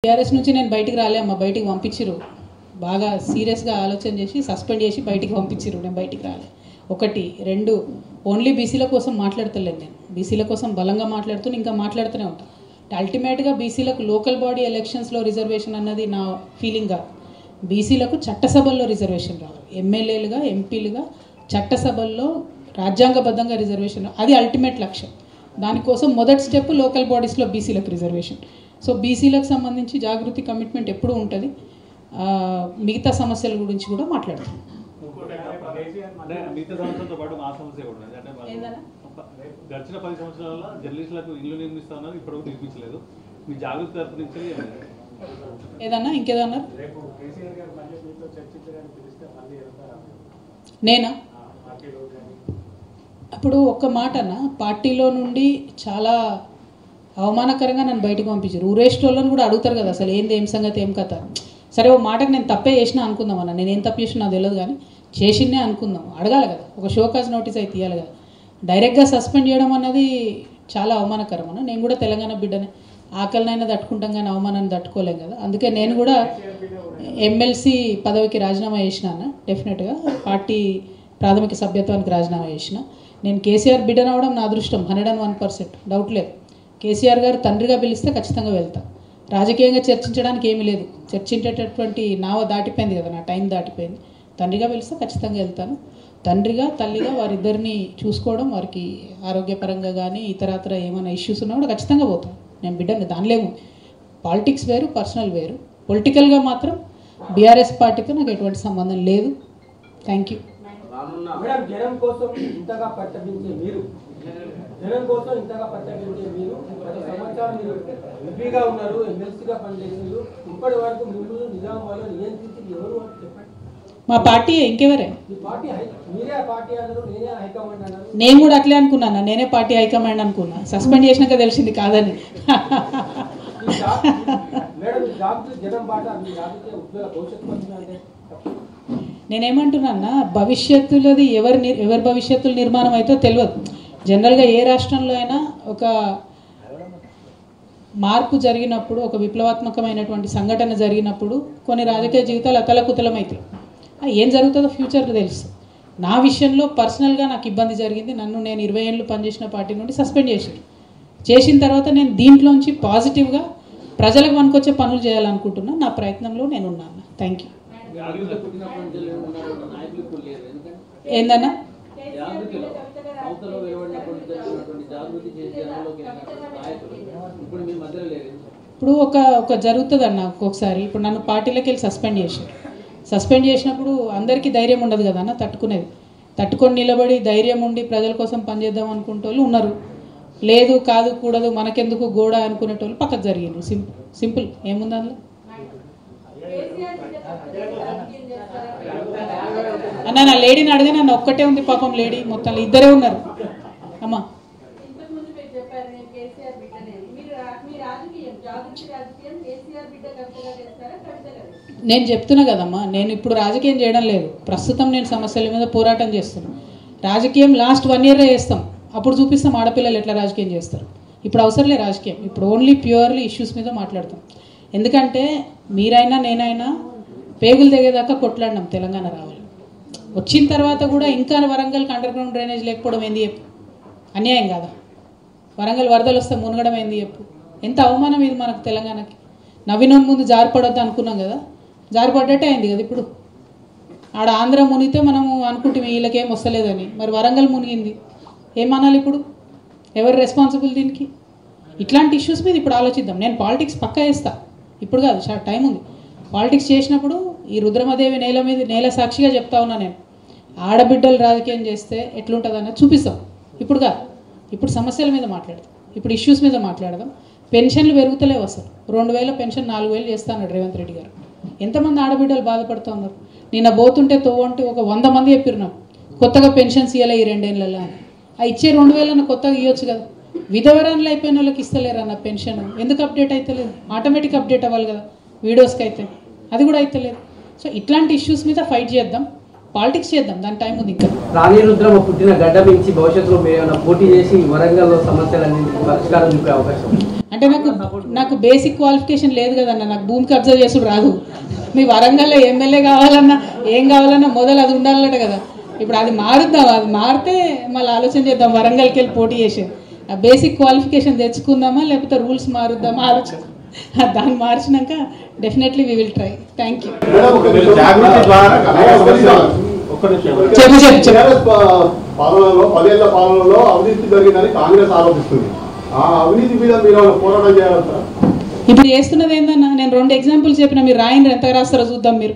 TRS నుంచి నేను బయటికి రాలే అమ్మ, బయటికి పంపించిరు. బాగా సీరియస్గా ఆలోచన చేసి సస్పెండ్ చేసి బయటికి పంపించిరు. నేను బయటికి రాలే. ఒకటి రెండు, ఓన్లీ బీసీల కోసం మాట్లాడతలేను. నేను బీసీల కోసం బలంగా మాట్లాడుతూ ఇంకా మాట్లాడుతూనే ఉంటాను. అల్టిమేట్గా బీసీలకు లోకల్ బాడీ ఎలక్షన్స్లో రిజర్వేషన్ అన్నది నా ఫీలింగ్ కాదు. బీసీలకు చట్టసభల్లో రిజర్వేషన్ రావాలి. ఎమ్మెల్యేలుగా, ఎంపీలుగా చట్టసభల్లో రాజ్యాంగబద్ధంగా రిజర్వేషన్, అది అల్టిమేట్ లక్ష్యం. దానికోసం మొదటి స్టెప్ లోకల్ బాడీస్లో బీసీలకు రిజర్వేషన్. సో బీసీలకు సంబంధించి జాగృతి కమిట్మెంట్ ఎప్పుడూ ఉంటుంది. మిగతా సమస్యల గురించి కూడా మాట్లాడతాం. గడిచిన 10 సంవత్సరాల జర్నలిస్టులకు ఇల్లు నిర్మిస్తున్నారు, ఇప్పుడు నిర్మించలేదు. మీ జాగృతి తరపు నుంచి ఏదన్నా ఇంకేదన్నా నేనా అప్పుడు ఒక్క మాట అన్న, పార్టీలో నుండి చాలా అవమానకరంగా నన్ను బయటకు పంపించారు. ఊరేస్టోళ్ళని కూడా అడుగుతారు కదా అసలు ఏంది, ఏం సంగతి, ఏం కథ. సరే ఓ మాటకు నేను తప్పే చేసినా అనుకుందాం అన్న, నేను ఏం తప్పు చేసినా నాకు తెలియదు, కానీ చేసిందే అనుకుందాం. అడగాలి కదా, ఒక షోకాజ్ నోటీస్ అయితే ఇవ్వాలి కదా. డైరెక్ట్గా సస్పెండ్ చేయడం అన్నది చాలా అవమానకరం అన్న. నేను కూడా తెలంగాణ బిడ్డనే, ఆకలినైనా తట్టుకుంటాం కానీ అవమానాన్ని తట్టుకోలేం కదా. అందుకే నేను కూడా ఎమ్మెల్సీ పదవికి రాజీనామా చేసిన అన్న. డెఫినెట్గా పార్టీ ప్రాథమిక సభ్యత్వానికి రాజీనామా చేసిన. నేను కేసీఆర్ బిడ్డనవడం నా అదృష్టం, 101%, డౌట్ లేదు. కేసీఆర్ గారు తండ్రిగా పిలిస్తే ఖచ్చితంగా వెళ్తా. రాజకీయంగా చర్చించడానికి ఏమీ లేదు, చర్చించేటటువంటి నావ దాటిపోయింది కదా, నా టైం దాటిపోయింది. తండ్రిగా పిలిస్తే ఖచ్చితంగా వెళ్తాను. తండ్రిగా తల్లిగా వారిద్దరిని చూసుకోవడం, వారికి ఆరోగ్యపరంగా కానీ ఇతరత్ర ఏమైనా ఇష్యూస్ ఉన్నా కూడా ఖచ్చితంగా పోతాను. నేను బిడ్డని, దానిలేము. పాలిటిక్స్ వేరు, పర్సనల్ వేరు. పొలిటికల్గా మాత్రం బీఆర్ఎస్ పార్టీతో నాకు ఎటువంటి సంబంధం లేదు. Thank you. జనం కోసం ఇంతగా పట్టబించే మీరు, జనం కోసం ఇంతగా పట్టబించే మీరు 10 సంవత్సరాలు మీరు ఎంపీగా ఉన్నారు, ఎమ్మెల్సీగా పనిచేసారు. ఇప్పటి వరకు మిమ్మల్ని నిజామాబాద్లో నియంత్రించింది ఎవరు అని చెప్పండి. మా పార్టీ ఇంకెవరే? మీరే పార్టీ అన్నారు, నేనే హైకమాండ్ అన్నారు. నేను కూడా అట్లే అనుకున్నాను, నేనే పార్టీ హైకమాండ్ అనుకున్నా. సస్పెండ్ చేసినాక తెలిసింది కాదని. మేడం జనం పాట మీ రాజకీయ ఉజ్వల భవిష్యత్తు అంటే నేనేమంటున్నా, భవిష్యత్తులది ఎవరి భవిష్యత్తుల నిర్మాణం అయితే తెలియదు. జనరల్గా ఏ రాష్ట్రంలో అయినా ఒక మార్పు జరిగినప్పుడు, ఒక విప్లవాత్మకమైనటువంటి సంఘటన జరిగినప్పుడు కొన్ని రాజకీయ జీవితాలు అతలకుతలమవుతాయి. ఏం జరుగుతుందో ఫ్యూచర్లో తెలుసు. నా విషయంలో పర్సనల్గా నాకు ఇబ్బంది జరిగింది. నేను 20 ఏళ్ళు పనిచేసిన పార్టీ నుండి సస్పెండ్ చేసిన తర్వాత నేను దీంట్లోంచి పాజిటివ్గా ప్రజలకు పనికొచ్చే పనులు చేయాలనుకుంటున్నా. నా ప్రయత్నంలో నేను ఉన్నాను. Thank you. ఏందన్నా ఇప్పుడు ఒక జరుగుతుంది అన్న ఒక్కొక్కసారి. ఇప్పుడు నన్ను పార్టీలోకి వెళ్ళి సస్పెండ్ చేసినప్పుడు అందరికీ ధైర్యం ఉండదు కదా అన్న, తట్టుకొని నిలబడి ధైర్యం ఉండి ప్రజల కోసం పనిచేద్దాం అనుకుంటే వాళ్ళు ఉన్నారు. లేదు, కాదు, కూడదు, మనకెందుకు గోడ అనుకునేటోళ్ళు పక్కకు జరిగిండ్రు. సింపుల్ ఏముంది అందులో అన్న. నా లేడీని అడిగా, నన్ను ఒక్కటే ఉంది పాపం లేడీ, మొత్తం ఇద్దరే ఉన్నారు అమ్మా. నేను చెప్తున్నా కదమ్మా, నేను ఇప్పుడు రాజకీయం చేయడం లేదు. ప్రస్తుతం నేను సమస్యల మీద పోరాటం చేస్తున్నాను. రాజకీయం లాస్ట్ 1 year చేస్తాం, అప్పుడు చూపిస్తాం ఆడపిల్లలు ఎట్లా రాజకీయం చేస్తారు. ఇప్పుడు అవసరం లేదు రాజకీయం. ఇప్పుడు ఓన్లీ ప్యూర్లీ ఇష్యూస్ మీద మాట్లాడతాం. ఎందుకంటే మీరైనా నేనైనా పేగులు తెగేదాకా కొట్లాడినాం తెలంగాణ రావాలి. వచ్చిన తర్వాత కూడా ఇంకా వరంగల్కి అండర్ గ్రౌండ్ డ్రైనేజ్ లేకపోవడం ఏంది చెప్పు? అన్యాయం కాదా? వరంగల్ వరదలు వస్తే మునగడం ఏంది చెప్పు? ఎంత అవమానం ఇది మనకు తెలంగాణకి. నవ్వినోని ముందు జారిపడొద్దు అనుకున్నాం కదా, జారిపడ్డట్టే అయింది కదా. ఇప్పుడు ఆడ ఆంధ్ర మునిగితే మనము అనుకుంటే వీళ్ళకేం వస్తలేదని, మరి వరంగల్ మునిగింది, ఏమనాలి ఇప్పుడు? ఎవరు రెస్పాన్సిబుల్ దీనికి? ఇట్లాంటి ఇష్యూస్ మీద ఇప్పుడు ఆలోచిద్దాం. నేను పాలిటిక్స్ పక్కా చేస్తా, ఇప్పుడు కాదు, చాలా టైం ఉంది. పాలిటిక్స్ చేసినప్పుడు ఈ రుద్రమదేవి నేల సాక్షిగా చెప్తా ఉన్నా, నేను ఆడబిడ్డలు రాజకీయం చేస్తే ఎట్లుంటుంది అన్నది చూపిస్తాం. ఇప్పుడు కాదు, ఇప్పుడు సమస్యల మీద మాట్లాడదాం, ఇప్పుడు ఇష్యూస్ మీద మాట్లాడదాం. పెన్షన్లు పెరుగుతలేవు అసలు. 2000 పెన్షన్ 4000 చేస్తా అన్నాడు రేవంత్ రెడ్డి గారు. ఎంతమంది ఆడబిడ్డలు బాధపడుతూ ఉన్నారు. నిన్న పోతుంటే తోవంటే ఒక 100 మంది చెప్పారు నాకు, కొత్తగా పెన్షన్స్ ఇవ్వలే ఈ 2 ఏళ్ళల్లో అని. ఆ ఇచ్చే 2000 కొత్తగా ఇవ్వచ్చు కదా. విధవరాన్లు అయిపోయిన వాళ్ళకి ఇస్తలేరు అన్న పెన్షన్. ఎందుకు అప్డేట్ అవుతలేదు? ఆటోమేటిక్ అప్డేట్ అవ్వాలి కదా వీడియోస్కి అయితే, అది కూడా అవుతలేదు. సో ఇట్లాంటి ఇష్యూస్ మీద ఫైట్ చేద్దాం, పాలిటిక్స్ చేద్దాం, దాని టైం ఉంది. ఇంకా రాణి రుద్రమ పుట్టిన గడ్డ నుంచి భవిష్యత్తులో మీరు పోటీ చేసి వరంగల్లో సమస్యలన్నింటినీ పరిష్కారం చూపే అవకాశం అంటే నాకు బేసిక్ క్వాలిఫికేషన్ లేదు కదన్న, నాకు భూమి కబ్జా చేసుడు రాదు. మీ వరంగల్లో ఎమ్మెల్యే కావాలన్నా ఏం కావాలన్నా మొదలు అది ఉండాలట కదా. ఇప్పుడు అది మారుద్దాం, అది మారితే మళ్ళీ ఆలోచన చేద్దాం వరంగల్కి వెళ్ళి పోటీ చేసి. ఆ బేసిక్ క్వాలిఫికేషన్ తెచ్చుకుందామా లేకపోతే రూల్స్ మారుద్దామా ఆలోచన. దాన్ని మార్చినాక definitely we will try. Thank you. పాలనలో 10 ఏళ్ల పాలనలో అవినీతి జరిగిందని కాంగ్రెస్ ఆరోపిస్తుంది. ఆ అవినీతి మీద మీరు పోరాటం చేయాలంటారా? ఇప్పుడు చేస్తున్నది ఏందన్నా, నేను 2 ఎగ్జాంపుల్స్ చెప్పిన, మీరు రాయండి ఎంత రాస్తారో చూద్దాం. మీరు